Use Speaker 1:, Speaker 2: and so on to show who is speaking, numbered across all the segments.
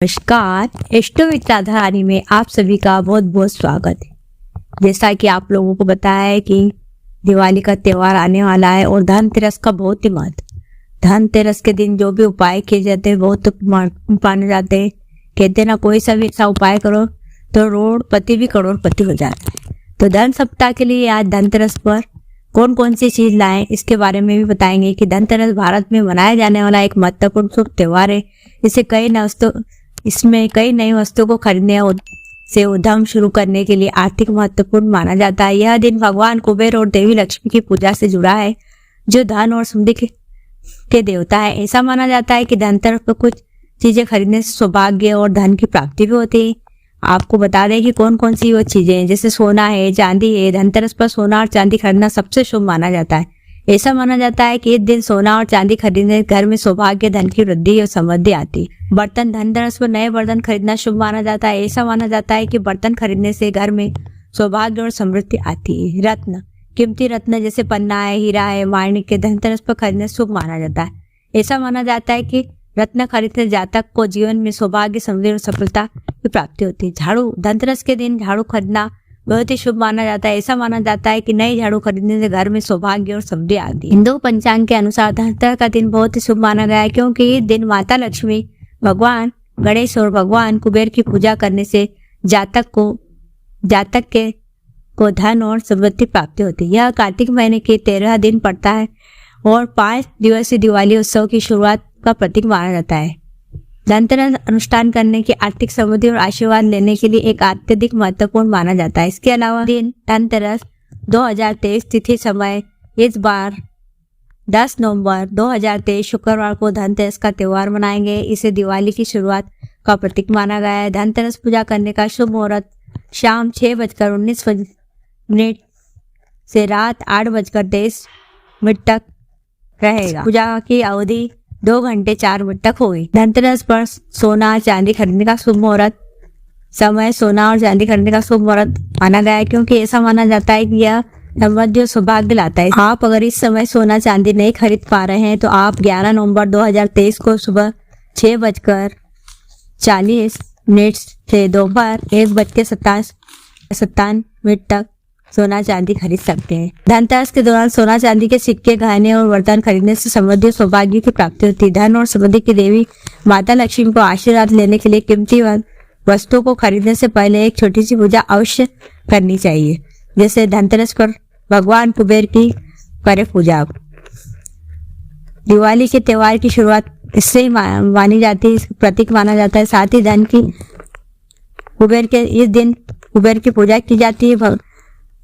Speaker 1: नमस्कार, astro with Radharani में आप सभी का बहुत बहुत स्वागत है। जैसा कि आप लोगों को पता है कि दिवाली का त्यौहार आने वाला है और धनतेरस का बहुत ही महत्व। धनतेरस के दिन जो भी उपाय किए जाते हैं बहुत माने जाते हैं। कहते ना कोई सा भी ऐसा उपाय करो तो रोड़पति भी करोड़पति हो जाता है। तो धन सप्ताह के लिए आज धनतेरस पर कौन कौन सी चीज लाएं इसके बारे में भी बताएंगे कि धनतेरस भारत में मनाया जाने वाला एक महत्वपूर्ण शुभ त्यौहार है। इसमें कई नई वस्तुओं को खरीदने से उद्यम शुरू करने के लिए आर्थिक महत्वपूर्ण माना जाता है। यह दिन भगवान कुबेर और देवी लक्ष्मी की पूजा से जुड़ा है, जो धन और समृद्धि के देवता है। ऐसा माना जाता है कि धनतेरस पर कुछ चीजें खरीदने से सौभाग्य और धन की प्राप्ति भी होती है। आपको बता दें कि कौन कौन सी वो चीजें हैं, जैसे सोना है, चांदी है। धनतेरस पर सोना और चांदी खरीदना सबसे शुभ माना जाता है। ऐसा माना जाता है कि इस दिन सोना और चांदी खरीदने घर में सौभाग्य, धन की वृद्धि और समृद्धि आती है। बर्तन, धनतेरस पर नए बर्तन खरीदना शुभ माना जाता है। ऐसा माना जाता है कि बर्तन खरीदने से घर में सौभाग्य और समृद्धि आती है। रत्न, कीमती रत्न जैसे पन्ना है, हीरा है, माणिक्य धनतेरस पर खरीदना शुभ माना जाता है। ऐसा माना जाता है कि रत्न खरीदने जातक को जीवन में सौभाग्य, समृद्धि और सफलता की प्राप्ति होती है। झाड़ू, धनतेरस के दिन झाड़ू खरीदना बहुत ही शुभ माना जाता है। ऐसा माना जाता है कि नई झाड़ू खरीदने से घर में सौभाग्य और समृद्धि आती है। हिंदू पंचांग के अनुसार धनतेरस का दिन बहुत ही शुभ माना गया है, क्योंकि इस दिन माता लक्ष्मी, भगवान गणेश और भगवान कुबेर की पूजा करने से जातक को धन और समृद्धि प्राप्ति होती है। यह कार्तिक महीने के 13 दिन पड़ता है और 5 दिवसीय दिवाली उत्सव की शुरुआत का प्रतीक माना जाता है। धनतेरस अनुष्ठान करने की आर्थिक समृद्धि और आशीर्वाद लेने के लिए एक अत्यधिक महत्वपूर्ण माना जाता है। इसके अलावा दिन धनतेरस 2023 तिथि समय इस बार 10 नवंबर 2023 शुक्रवार को धनतेरस का त्यौहार मनाएंगे। इसे दिवाली की शुरुआत का प्रतीक माना गया है। धनतेरस पूजा करने का शुभ मुहूर्त शाम 6:19 से रात 8:23 तक रहेगा। पूजा की अवधि 2 घंटे 4 मिनट तक होगी। धनतेरस पर सोना चांदी खरीदने का शुभ मुहूर्त समय सोना और चांदी खरीदने का शुभ मुहूर्त माना गया है, क्योंकि ऐसा माना जाता है कि यह समृद्धि और सौभाग्य लाता है। आप अगर इस समय सोना चांदी नहीं खरीद पा रहे हैं तो आप 11 नवंबर 2023 को सुबह 6:40 से दोपहर 1:57 तक सोना चांदी खरीद सकते हैं। धनतेरस के दौरान सोना चांदी के सिक्के, गहने और बर्तन खरीदने से समृद्धि और सौभाग्य की प्राप्ति होती है। धन और समृद्धि की देवी माता लक्ष्मी को आशीर्वाद लेने के लिए कीमती वस्तुओं को खरीदने से पहले एक छोटी सी पूजा अवश्य करनी चाहिए। जैसे धनतेरस पर भगवान कुबेर की करे पूजा। दिवाली के त्यौहार की शुरुआत इससे ही मानी जाती है, प्रतीक माना जाता है। साथ ही धन की इस दिन कुबेर की पूजा की जाती है।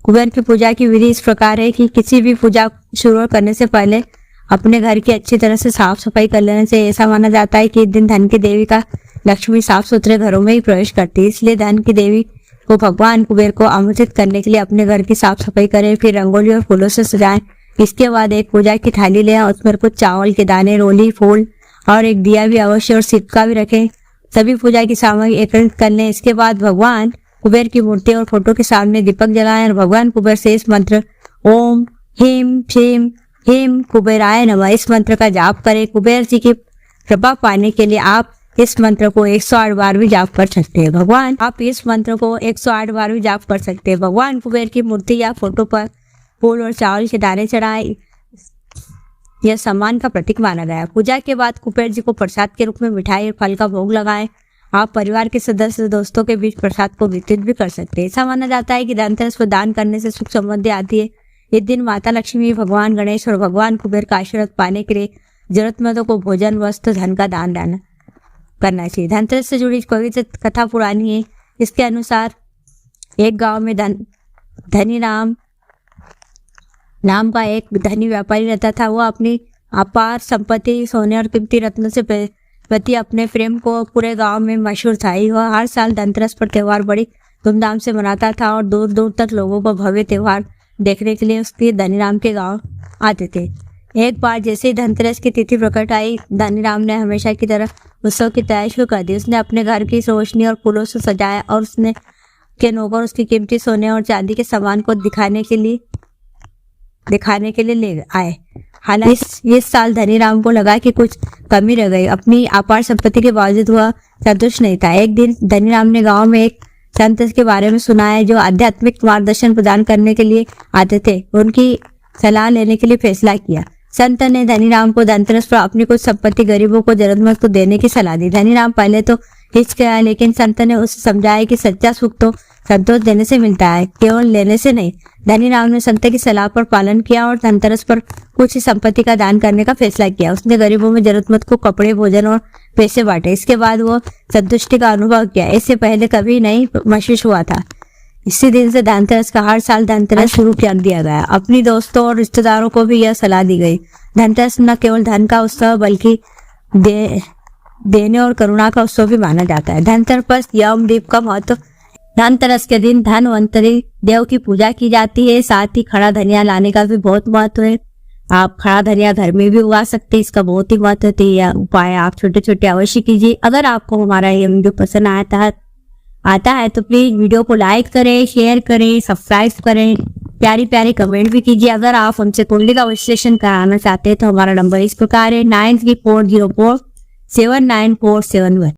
Speaker 1: कुबेर की पूजा की विधि इस प्रकार है कि किसी भी पूजा शुरू करने से पहले अपने घर की अच्छी तरह से साफ सफाई कर लेने से ऐसा माना जाता है कि इस दिन धन की देवी का लक्ष्मी साफ सुथरे घरों में ही प्रवेश करती है। इसलिए धन की देवी को भगवान कुबेर को आमंत्रित करने के लिए अपने घर की साफ सफाई करें, फिर रंगोली और फूलों से सजाएं। इसके बाद एक पूजा की थाली लें और उसमें कुछ चावल के दाने, रोली, फूल और एक दिया भी अवश्य और सिक्का भी रखें। सभी पूजा की सामग्री एकत्रित कर लें। इसके बाद भगवान कुबेर की मूर्ति और फोटो के सामने दीपक जलाएं और भगवान कुबेर से इस मंत्र ओम ह्रीं श्रीं ह्रीं कुबेराय नमः इस मंत्र का जाप करें। कुबेर जी की कृपा पाने के लिए आप इस मंत्र को 108 बार भी जाप कर सकते हैं। आप इस मंत्र को 108 बार भी जाप कर सकते हैं। भगवान कुबेर की मूर्ति या फोटो पर फूल और चावल के दाने चढ़ाएं। यह सम्मान का प्रतीक माना गया है। पूजा के बाद कुबेर जी को प्रसाद के रूप में मिठाई और फल का भोग लगाएं। आप परिवार के सदस्य दोस्तों के बीच प्रसाद को वितरित भी कर सकते हैं। ऐसा माना जाता है कि धनतेरस को दान करने से सुख समृद्धि आती है। इस दिन माता लक्ष्मी, भगवान गणेश और भगवान कुबेर का आशीर्वाद पाने के लिए जरूरतमंदों को भोजन, वस्त्र, धन का दान करना चाहिए। धनतेरस से जुड़ी पवित्र कथा पुरानी है। इसके अनुसार एक गांव में धनी नाम का एक धनी व्यापारी रहता था। वो अपनी अपार संपत्ति, सोने और कीमती रत्नों से प्रति अपने प्रेम को पूरे गांव में मशहूर था। वह हर साल धनतेरस पर त्यौहार बड़ी धूमधाम से मनाता था और दूर दूर तक लोगों को भव्य त्यौहार देखने के लिए उसके धनीराम के गांव आते थे। एक बार जैसे ही धनतेरस की तिथि प्रकट आई, धनीराम ने हमेशा की तरह उत्सव की तैयारी शुरू कर दी। उसने अपने घर की रोशनी और फूलों से सजाया और उसने के नौकर उसकी कीमती सोने और चांदी के सामान को दिखाने के लिए ले आए। हालांकि इस साल धनीराम को लगा कि कुछ कमी रह गई। अपनी अपार संपत्ति के बावजूद वह संतुष्ट नहीं था। एक दिन धनीराम ने गांव में एक संत के बारे में सुना है जो आध्यात्मिक मार्गदर्शन प्रदान करने के लिए आते थे। उनकी सलाह लेने के लिए फैसला किया। संत ने धनीराम को धनतेरस पर अपनी कुछ संपत्ति गरीबों को जरूरतमंद को देने की सलाह दी। धनीराम पहले तो हिचकिचाया, लेकिन संत ने उसे समझाया कि सच्चा सुख तो संतोष देने से मिलता है, केवल लेने से नहीं। धनीराम ने संत की सलाह पर पालन किया और धनतेरस पर कुछ संपत्ति का दान करने का फैसला किया। उसने गरीबों में जरूरतमंद को कपड़े, भोजन और पैसे बांटे। इसके बाद वो संतुष्टि का अनुभव किया। इससे पहले कभी नहीं महसूस हुआ था। इसी दिन से धनतेरस का हर साल धनतेरस शुरू कर दिया गया। अपनी दोस्तों और रिश्तेदारों को भी यह सलाह दी गई। धनतेरस न केवल धन का उत्सव बल्कि देने और करुणा का उत्सव भी माना जाता है। धनतेरस पर यमदीप का महत्व। धनतेरस के दिन धनवंतरी देव की पूजा की जाती है। साथ ही खड़ा धनिया लाने का भी बहुत महत्व है। आप खड़ा धनिया घर में भी उगा सकते हैं। इसका बहुत ही महत्व है। यह उपाय आप छोटे छोटे अवश्य कीजिए। अगर आपको हमारा ये वीडियो पसंद आता है तो प्लीज वीडियो को लाइक करें, शेयर करें, सब्सक्राइब करें, प्यारी प्यारी कमेंट भी कीजिए। अगर आप हमसे कुंडली का विश्लेषण कराना चाहते हैं तो हमारा नंबर इस प्रकार है 9340479471।